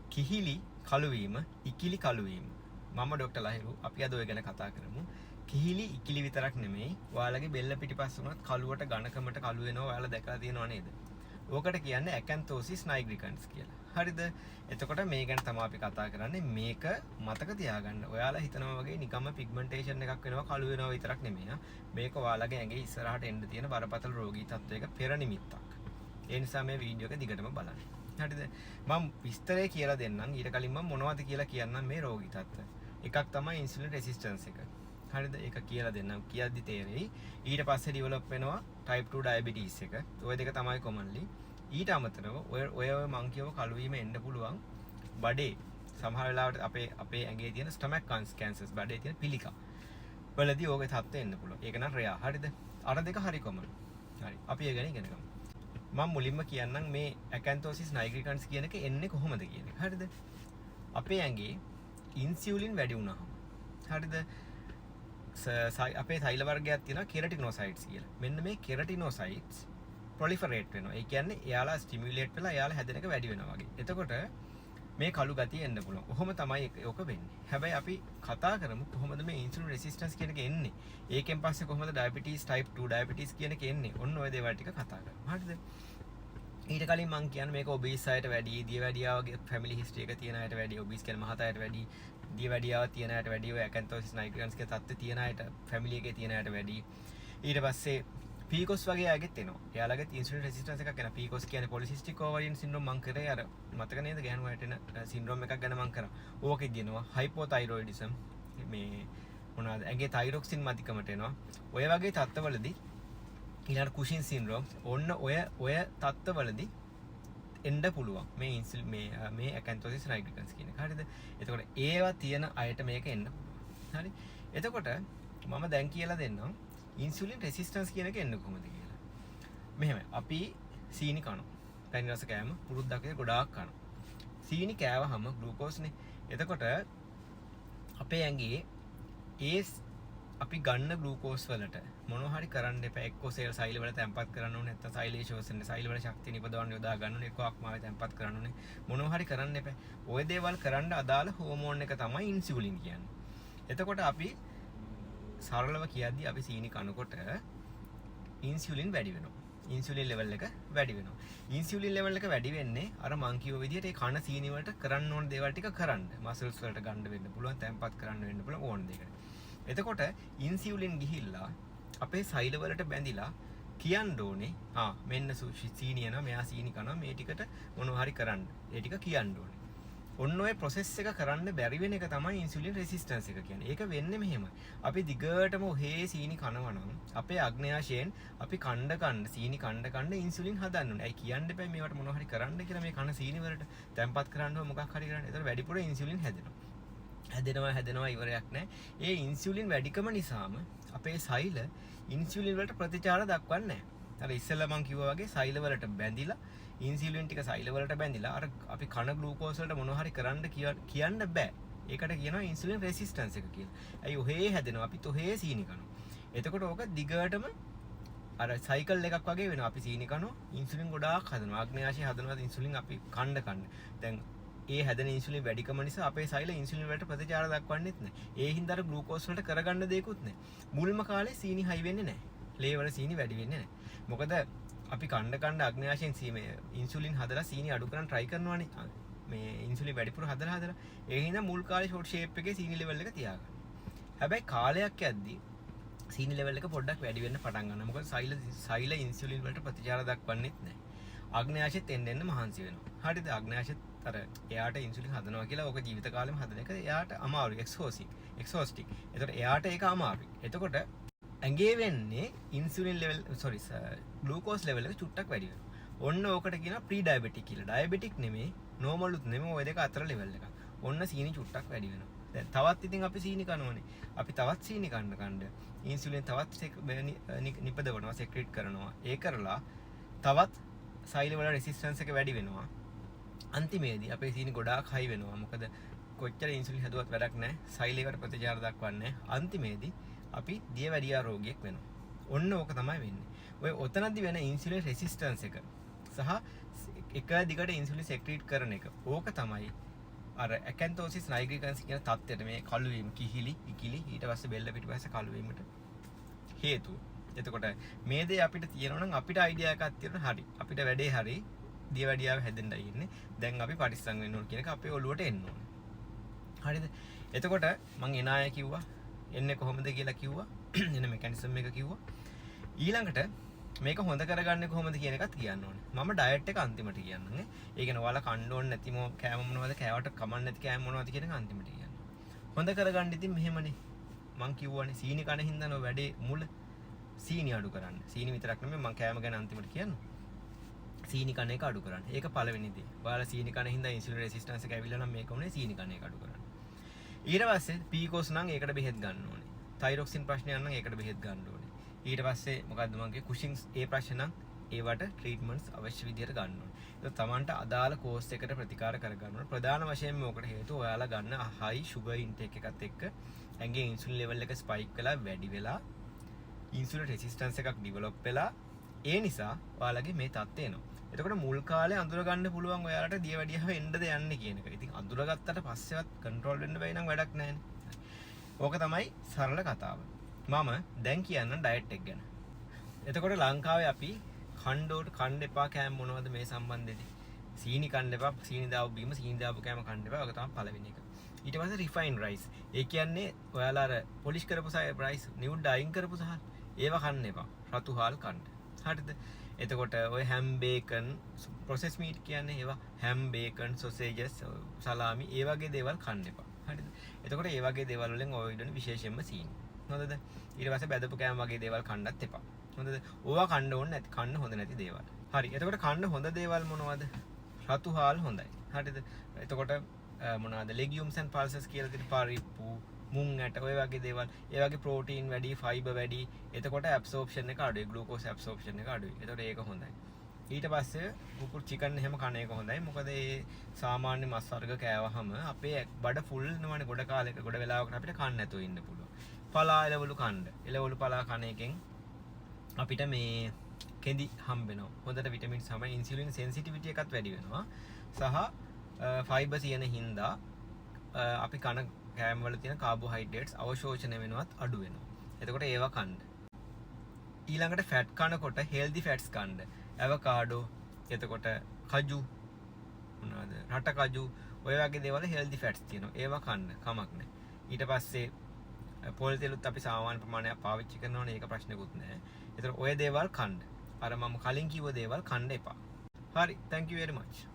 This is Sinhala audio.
කිහිලි කළු වීම, ඉකිලි කළු වීම. මම ඩොක්ටර් ලහිරු. අපි අද ඔය ගැන කතා කරමු. කිහිලි ඉකිලි විතරක් නෙමෙයි. ඔයාලගේ බෙල්ල පිටිපස්ස උනත් කළුවට ඝනකමට කළු වෙනවා. ඔයාලා දැකලා තියෙනව නේද? ඕකට කියන්නේ ඇකැන්තෝසිස් නයිග්‍රිකන්ස් කියලා. හරිද? එතකොට මේ ගැන තමයි අපි කතා කරන්නේ. මේක මතක තියාගන්න. ඔයාලා හිතනවා වගේ නිකම්ම පිග්මන්ටේෂන් එකක් වෙනවා කළු වෙනවා විතරක් නෙමෙයි. මේක ඔයාලගේ ඇඟේ ඉස්සරහට එන්න තියෙන බරපතල රෝගී තත්ත්වයක පෙර නිමිත්තක්. ඒ නිසා මේ වීඩියෝ එක දිගටම බලන්න. හරිද? මම විස්තරය කියලා දෙන්නම්. ඊට කලින් මම මොනවද කියලා කියන්නම් මේ රෝගී තත්ත්වය. එකක් තමයි ඉන්සුලින් රෙසිස්ටන්ස් එක. හරිද? ඒක කියලා දෙන්නම්. කියද්දි තේරෙයි. ඊට පස්සේ ඩෙවලොප් වෙනවා type 2 diabetes එක. ওই දෙක තමයි commonly. ඊට අමතරව ඔය මං කියව කළු වීම එන්න පුළුවන් බඩේ සමහර වෙලාවට අපේ ඇඟේ තියෙන stomach cancers බඩේ තියෙන පිළිකා වලදී ඕකේ තත්ත්වෙ එන්න පුළුවන්. ඒක නම් රෙයා. හරිද? අර දෙක හරි common. හරි. අපි ඒ ගැන ඉගෙන ගමු. මම මුලින්ම කියන්නම් මේ ඇකැන්තෝසිස් නයිග්‍රිකන්ස් කියන එක එන්නේ කොහොමද කියන එක. හරිද? අපේ ඇඟේ ඉන්සියුලින් වැඩි වුණාම හරිද? අපේ සෛල වර්ගයක් තියෙනවා කෙරටිනොසයිට්ස් කියලා. මෙන්න මේ කෙරටිනොසයිට්ස් ප්‍රොලිෆරේට් වෙනවා. ඒ කියන්නේ එයාලා ස්ටිමියුලේට් වෙලා එයාලා හැදෙන එක වැඩි වෙනවා වගේ. එතකොට මේ කළු ගතිය එන්න පුළුවන්. කොහොම තමයි ඒක වෙන්නේ. හැබැයි අපි කතා කරමු කොහොමද මේ ඉන්සුලින් රෙසිස්ටන්ස් කියන එක එන්නේ. ඒකෙන් පස්සේ කොහොමද ඩයබටිස් type 2 ඩයබටිස් කියන එක එන්නේ. ඔන්න ඔය දේවල් ටික කතා කරමු. හරිද? ඊට කලින් මම කියන්නේ මේක ඔබීස් අයට වැඩි, දියවැඩියාවගේ ෆැමිලි හිස්ටරි එක තියෙන අයට වැඩි, ඔබීස් කියන මහත අයට වැඩි, දියවැඩියාව තියෙන අයට වැඩි, ඔය ඇකැන්තෝසිස් නයිග්‍රිකන්ස් කියන තත්ත්වය තියෙන අයට ෆැමිලි එකේ තියෙන අයට වැඩි. ඊට පස්සේ පීකොස් වගේ අයගෙත් එනවා. එයාලගේ ඉන්සුලින් රෙසිස්ටන්ස් එකක් එනවා. පීකොස් කියන්නේ පොලිසිස්ටික් ඕවරියන් සින්ඩ්‍රෝම් මං කරේ අර මතක නේද ගෑනු වලට එන සින්ඩ්‍රෝම් එකක් ගැන මං කරා. ඕකෙත් දෙනවා හයිපෝතයිරොයිඩිසම් මේ මොනවාද ඇඟේ තයිරොක්සින් මතිකමට එනවා. ඔය වගේ තත්ත්වවලදී ඊළඟ කුෂින් සින්ඩ්‍රෝම් ඔන්න ඔය තත්ත්වවලදී එන්න පුළුවන් මේ ඉන්සුලින් මේ ඇකැන්තෝසිස් නයිග්‍රිකන්ස් කියන එක. හරිද? එතකොට ඒවා තියෙන අයට මේක එන්න පුළුවන්. හරි? එතකොට මම දැන් කියලා දෙන්නම් ඉන්සුලින් රෙසිස්ටන්ස් කියන එක එන්නේ කොහොමද කියලා. මෙහෙමයි. අපි සීනි කනවා. පැණි රස කෑම පුරුද්දක් ගොඩාක් කනවා. සීනි කෑවහම ග්ලූකෝස්නේ. එතකොට අපේ ඇඟේ අපි ගන්න ග්ලූකෝස් වලට මොනවා හරි කරන්න එපා. එක්කෝ සෛල වල තැම්පත් කරන්න ඕනේ. නැත්නම් සෛලයේ ශෝෂණය සෛල වල ශක්තිය නිපදවන්න යොදා ගන්න ඕනේ. එක්කෝ අක්මාවේ තැම්පත් කරන්න ඕනේ. මොනවා හරි කරන්න එපා. ওই දේවල් කරන්න අදාළ හෝමෝන් එක තමයි ඉන්සුලින් කියන්නේ. එතකොට අපි සරලව කියද්දි අපි සීනි කනකොට ඉන්සියුලින් වැඩි වෙනවා. ඉන්සියුලින් ලෙවල් එක වැඩි වෙනවා. ඉන්සියුලින් ලෙවල් එක වැඩි වෙන්නේ අර මං කියව විදිහට ඒ කන සීනි වලට කරන්න ඕන දේවල් ටික කරන්න. මසල්ස් වලට ගන්න වෙන්න පුළුවන්, තැම්පත් කරන්න වෙන්න පුළුවන් ඕන දෙයකට. එතකොට ඉන්සියුලින් ගිහිල්ලා අපේ සෛල වලට බැඳිලා කියන්න ඕනේ මෙන්න සීනි යනවා, මෙයා සීනි කනවා, මේ ටිකට මොනවා හරි කරන්න. ඒ ටික කියන්න ඕනේ. ඔන්න ඔය ප්‍රොසෙස් එක කරන්න බැරි වෙන එක තමයි ඉන්සුලින් රෙසිස්ටන්ස් එක කියන්නේ. ඒක වෙන්නේ මෙහෙමයි. අපි දිගටම ඔහේ සීනි කනවා නම් අපේ අග්න්‍යාශයෙන් අපි සීනි කණ්ඩ ඉන්සුලින් හදන්න ඕනේ. අයි කියන්න එපා මේවට මොනවා හරි කරන්න කියලා මේ කන සීනි වලට තැම්පත් කරන්න ඕන මොකක් හරි කරන්න. ඒතර වැඩිපුර ඉන්සුලින් හැදෙනවා ඉවරයක් නැහැ. ඒ ඉන්සුලින් වැඩිකම නිසාම අපේ සෛල ඉන්සුලින් වලට ප්‍රතිචාර දක්වන්නේ නැහැ. අර ඉස්සෙල්ලා මම කිව්වා වගේ සෛල වලට බැඳිලා ඉන්සියුලින් ටික සෛල වලට බැඳිලා අර අපි කන ග්ලූකෝස් වලට මොනවා හරි කරන්න කියන්න බෑ. ඒකට කියනවා ඉන්සුලින් රෙසිස්ටන්ස් එක කියලා. ඇයි ඔහේ හැදෙනවා අපිත් ඔහේ සීනි කනවා. එතකොට ඕක දිගටම අර සයිකල් එකක් වගේ වෙනවා. අපි සීනි කනවා ඉන්සුලින් ගොඩාක් හදනවා. අග්න්‍යාශය හදනවා ඉන්සුලින් අපි කන්න. දැන් ඒ හැදෙන ඉන්සුලින් වැඩිකම නිසා අපේ සෛල ඉන්සුලින් වලට ප්‍රතිචාර දක්වන්නෙත් නැහැ. ඒ හින්දා අර ග්ලූකෝස් වලට කරගන්න දෙයක්වත් නැහැ. මුල්ම කාලේ සීනි හයි වෙන්නේ නැහැ. ලේ වල සීනි වැඩි වෙන්නේ නැහැ. මොකද අපි කණ්ඩ අග්න්‍යාශයෙන් ඉන්සුලින් හදලා සීනි අඩු කරන්න try කරනවානේ. මේ ඉන්සුලින් වැඩිපුර හදලා ඒ හින්දා මුල් කාලේ ෂොට් ෂේප් එකේ සීනි ලෙවල් එක තියාගන්න. හැබැයි කාලයක් යද්දී සීනි ලෙවල් එක පොඩ්ඩක් වැඩි වෙන්න පටන් ගන්නවා. මොකද සෛල ඉන්සුලින් වලට ප්‍රතිචාර දක්වන්නෙත් නැහැ. අග්න්‍යාශෙත් එන්න මහන්සි වෙනවා. හරිද? අග්න්‍යාශෙත් අර එයාට ඉන්සුලින් හදනවා කියලා ඕක ජීවිත කාලෙම හදන එක එයාට අමාරුයි. එක්සෝස්ටික්. ඒතකොට එයාට ඒක අමාරුයි. එතකොට ඇඟේ වෙන්නේ ඉන්සුලින් ලෙවල් ග්ලූකෝස් ලෙවල් එක චුට්ටක් වැඩි වෙනවා. ඔන්න ඕකට කියනවා ප්‍රී ඩයබටික් කියලා. ඩයබටික් නෙමෙයි, නෝමලුත් නෙමෙයි, ඔය දෙක අතර ලෙවල් එකක්. ඔන්න සීනි චුට්ටක් වැඩි වෙනවා. දැන් තවත් ඉතින් අපි සීනි කනෝනේ. අපි තවත් සීනි කන්න ඉන්සුලින් තවත් නිපදවනවා, සෙක්‍රීට් කරනවා. ඒ කරලා තවත් සෛල වල රෙසිස්ටන්ස් එක වැඩි වෙනවා. අන්තිමේදී අපේ සීනි ගොඩාක් හයි වෙනවා. මොකද කොච්චර ඉන්සුලින් හැදුවත් වැඩක් නැහැ. සෛලයකට ප්‍රතිචාර දක්වන්නේ නැහැ. අන්තිමේදී අපි දියවැඩියා රෝගියෙක් වෙනවා. ඔන්න ඕක තමයි වෙන්නේ. ඔය ඔතනදි වෙන ඉන්සුලින් රෙසිස්ටන්ස් එක සහ එක දිගට ඉන්සුලින් සෙක්‍රීට් කරන එක. ඕක තමයි අර ඇකැන්තෝසිස් නයිග්‍රිකන්ස් කියන තත්ත්වයට මේ කළු වීම කිහිලි ඉකිලි ඊට පස්සේ බෙල්ල පිටිපස්සේ කළු වීමට හේතුව. එතකොට මේ දේ අපිට තියෙනවා නම් අපිට අයිඩියා එකක් තියෙනවා හරි. අපිට වැඩේ හරි දියවැඩියාව හැදෙන්නයි ඉන්නේ. දැන් අපි පරිස්සම් වෙන්න ඕන කියන එක අපේ ඔළුවට එන්න ඕනේ. හරිද? එතකොට මං එන අය කිව්වා එන්නේ කොහොමද කියලා කිව්වා. එන මෙකැනිසම් එක කිව්වා. ඊළඟට මේක හොඳ කරගන්නේ කොහොමද කියන එකත් කියන්න ඕනේ. මම ඩයට් එක අන්තිමට කියන්නම්. ඒ කියන්නේ ඔයාලා කන්න ඕනේ නැතිම කෑම මොනවද කෑවට කමන්න නැති කෑම මොනවද කියන එක අන්තිමට කියන්න. හොඳ කරගන්න ඉතින් මෙහෙමනේ. මං කිව්වනේ සීනි කන හින්දා නෝ වැඩේ මුල සීනි අඩු කරන්න. සීනි විතරක් නෙමෙයි මං කෑම ගැන අන්තිමට කියන්නම්. සීනි කන එක අඩු කරන්න. ඒක පළවෙනි දේ. ඔයාලා සීනි කන හින්දා ඉන්සුලින් රෙසිස්ටන්ස් එක ඇවිල්ලා නම් මේක උනේ සීනි කන එක අඩු කරන්න. ඊට පස්සේ පීකෝස් නම් ඒකට බෙහෙත් ගන්න ඕනේ. තයිරොක්සින් ප්‍රශ්නයක් නම් ඒකට බෙහෙත් ගන්න ඕනේ. ඊට පස්සේ මොකද්ද මං කිව්වේ කුෂින්ස් ඒ ප්‍රශ්න නම් ඒවට ට්‍රීට්මන්ට්ස් අවශ්‍ය විදියට ගන්න ඕනේ. ඒක තමන්ට අදාළ කෝස් එකට ප්‍රතිකාර කරගන්න ඕනේ. ප්‍රධාන වශයෙන් මේකට හේතුව ඔයාලා ගන්න හයි ෂුගර් ඉන්ටේක් එකත් එක්ක ඇඟේ ඉන්සුලින් ලෙවල් එක ස්පයික් වෙලා වැඩි වෙලා ඉන්සුලින් රෙසිස්ටන්ස් එකක් ඩිවලොප් වෙලා ඒ නිසා ඔයාලගේ මේ තත්ත්වය එනවා. එතකොට මුල් කාලේ අඳුර ගන්න පුළුවන් ඔයාලට දියවැඩියාව එන්නද යන්නේ කියන එක. ඉතින් අඳුරගත්තට පස්සෙවත් කන්ට්‍රෝල් වෙන්න බැයි නම් වැඩක් නැහැ නේ. ඕක තමයි සරල කතාව. මම දැන් කියන්න ඩයට් එක ගැන. එතකොට ලංකාවේ අපි කන්න එපා කෑම මොනවද මේ සම්බන්ධෙදි? සීනි කන්න එපා, සීනි දාපු බීම, සීනි දාපු කෑම කන්න එපා. ඔක තමයි පළවෙනි එක. ඊට පස්සේ රිෆයින්ඩ් රයිස්. ඒ කියන්නේ ඔයාලා අර පොලිෂ් කරපු රයිස්, නිවුඩ් අයින් කරපු සහල් ඒවා කන්න එපා. රතු හාල් කන්න. හරිද? එතකොට ඔය හැම් බේකන් ප්‍රොසෙස් මීට් කියන්නේ ඒවා හැම් බේකන් සොසේජස් සලාමි ඒ වගේ දේවල් කන්න එපා. හරිද? එතකොට ඒ වගේ දේවල් වලින් ඔය ඉදන විශේෂයෙන්ම සීනි. හොඳද? ඊට පස්සේ බැදපු කෑම වගේ දේවල් කන්නත් එපා. හොඳද? ඕවා කන්න ඕනේ නැති කන්න හොඳ නැති දේවල්. හරි. එතකොට කන්න හොඳ දේවල් මොනවද? රතු හාල් හොඳයි. හරිද? එතකොට මොනවද? legumes and pulses කියලා දෙන පරිප්පු, මුං ඇට ඔය වගේ දේවල්. ඒ වගේ ප්‍රෝටීන් වැඩි, ෆයිබර් වැඩි. එතකොට ඇබ්සෝප්ෂන් එක අඩුයි. ග්ලූකෝස් ඇබ්සෝප්ෂන් එක අඩුයි. එතකොට ඒක හොඳයි. ඊට පස්සේ කුකුල් චිකන් එහෙම කන එක හොඳයි. මොකද ඒ සාමාන්‍ය මස් වර්ග කෑවහම අපේ බඩ ෆුල් වෙනවනේ ගොඩ කාලයක ගොඩ වෙලාවකට අපිට කන්න නැතුව ඉන්න පුළුවන්. පලා එළවලු කන්න. එළවලු පලා කන එකෙන් අපිට මේ කෙඳි හම්බ වෙනවා. හොඳට විටමින්ස් හම්බ වෙනවා. ඉන්සියුලින් සෙන්සිටිවිටි එකත් වැඩි වෙනවා. සහ ෆයිබර් තියෙන හින්දා අපි කන කෑම වල තියෙන කාබෝහයිඩ්‍රේට්ස් අවශෝෂණය වෙනවත් අඩු වෙනවා. එතකොට ඒවා කන්න. ඊළඟට ෆැට් කනකොට හෙල්දි ෆැට්ස් කන්න. ඇවකාඩෝ, එතකොට කජු මොනවද? රට කජු ඔය වගේ දේවල් හෙල්දි ෆැට්ස් තියෙනවා. ඒවා කන්න කමක් නැහැ. ඊට පස්සේ පොල් තෙලුත් අපි සාමාන්‍ය ප්‍රමාණයක් පාවිච්චි කරනවනේ ඒක ප්‍රශ්නකුත් නැහැ. ඒතර ඔය දේවල් කන්න. අර මම කලින් කිව්ව දේවල් කන්න එපා. හරි, thank you very much.